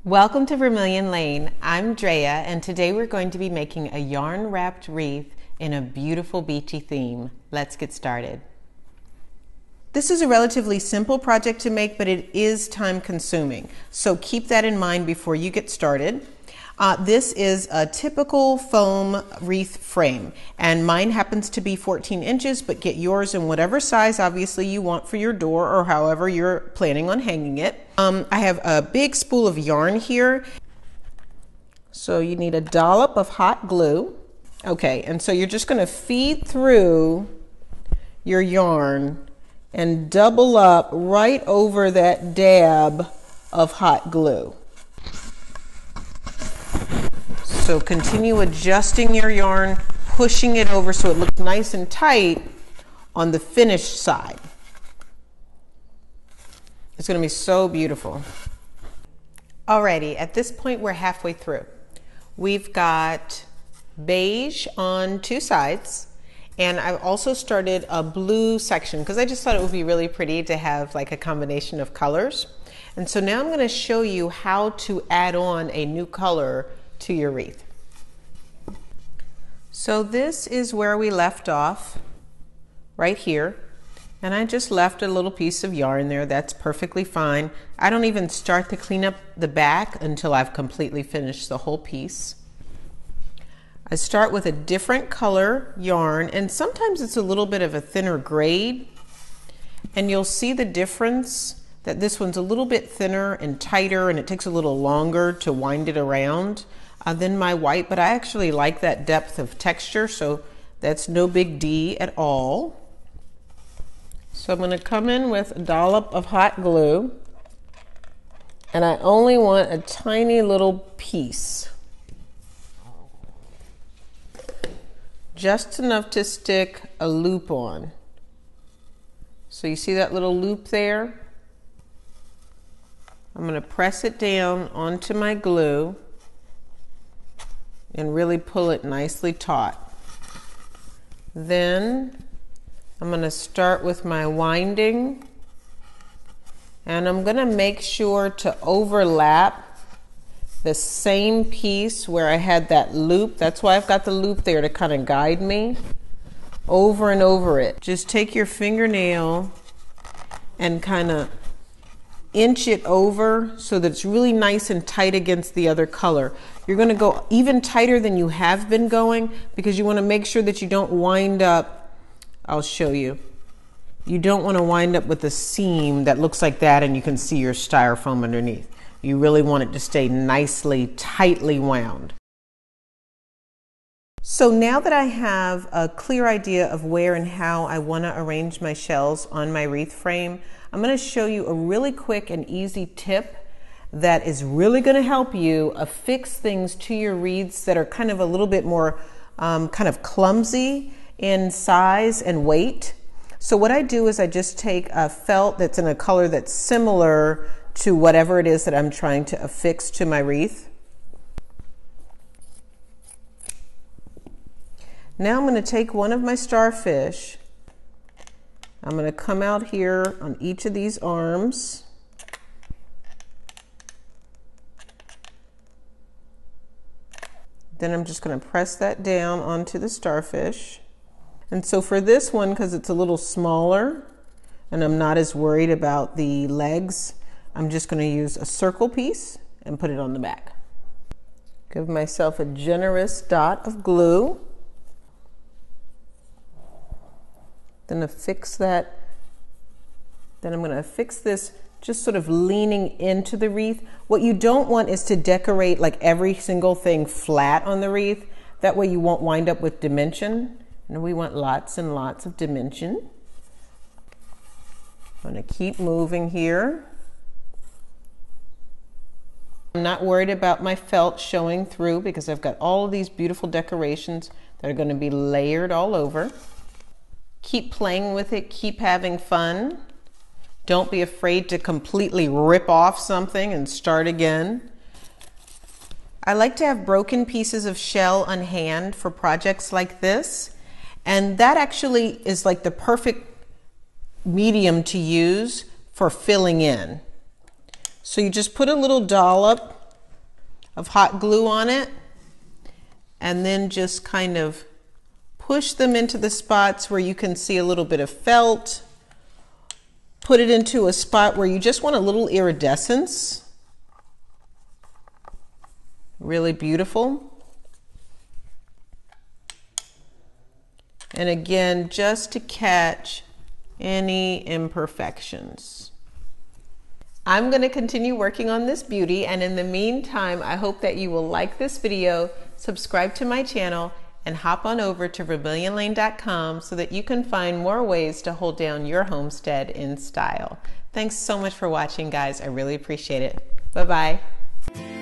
Welcome to Vermilion Lane. I'm Drea, and today we're going to be making a yarn wrapped wreath in a beautiful beachy theme. Let's get started. This is a relatively simple project to make, but it is time consuming. So keep that in mind before you get started. This is a typical foam wreath frame, and mine happens to be 14 inches, but get yours in whatever size obviously you want for your door or however you're planning on hanging it. I have a big spool of yarn here. So you need a dollop of hot glue. Okay, and so you're just going to feed through your yarn and double up right over that dab of hot glue. So continue adjusting your yarn, pushing it over so it looks nice and tight on the finished side. It's going to be so beautiful. Alrighty, at this point we're halfway through. We've got beige on two sides, and I've also started a blue section because I just thought it would be really pretty to have like a combination of colors. And so now I'm going to show you how to add on a new color to your wreath. So this is where we left off, right here, and I just left a little piece of yarn there. That's perfectly fine. I don't even start to clean up the back until I've completely finished the whole piece. I start with a different color yarn, and sometimes it's a little bit of a thinner grade, and you'll see the difference that this one's a little bit thinner and tighter, and it takes a little longer to wind it around than my white, but I actually like that depth of texture, so that's no big D at all. So I'm going to come in with a dollop of hot glue, and I only want a tiny little piece, just enough to stick a loop on. So you see that little loop there? I'm going to press it down onto my glue and really pull it nicely taut. Then I'm going to start with my winding, and I'm going to make sure to overlap the same piece where I had that loop. That's why I've got the loop there to kind of guide me over and over it. Just take your fingernail and kind of inch it over so that it's really nice and tight against the other color. You're going to go even tighter than you have been going because you want to make sure that you don't wind up, I'll show you. You don't want to wind up with a seam that looks like that and you can see your styrofoam underneath. You really want it to stay nicely, tightly wound. So now that I have a clear idea of where and how I want to arrange my shells on my wreath frame, I'm going to show you a really quick and easy tip that is really going to help you affix things to your wreaths that are kind of a little bit more kind of clumsy in size and weight. So what I do is I just take a felt that's in a color that's similar to whatever it is that I'm trying to affix to my wreath. Now I'm going to take one of my starfish. I'm going to come out here on each of these arms. Then I'm just going to press that down onto the starfish. And so for this one, because it's a little smaller and I'm not as worried about the legs, I'm just going to use a circle piece and put it on the back. Give myself a generous dot of glue. Then affix that. Then I'm going to affix this just sort of leaning into the wreath. What you don't want is to decorate like every single thing flat on the wreath. That way you won't wind up with dimension. And we want lots and lots of dimension. I'm going to keep moving here. I'm not worried about my felt showing through because I've got all of these beautiful decorations that are going to be layered all over. Keep playing with it, keep having fun. Don't be afraid to completely rip off something and start again. I like to have broken pieces of shell on hand for projects like this, and that actually is like the perfect medium to use for filling in. So you just put a little dollop of hot glue on it, and then just kind of push them into the spots where you can see a little bit of felt. Put it into a spot where you just want a little iridescence. Really beautiful. And again, just to catch any imperfections. I'm going to continue working on this beauty, and in the meantime, I hope that you will like this video, subscribe to my channel, and hop on over to vermilionlane.com so that you can find more ways to hold down your homestead in style. Thanks so much for watching, guys. I really appreciate it. Bye-bye.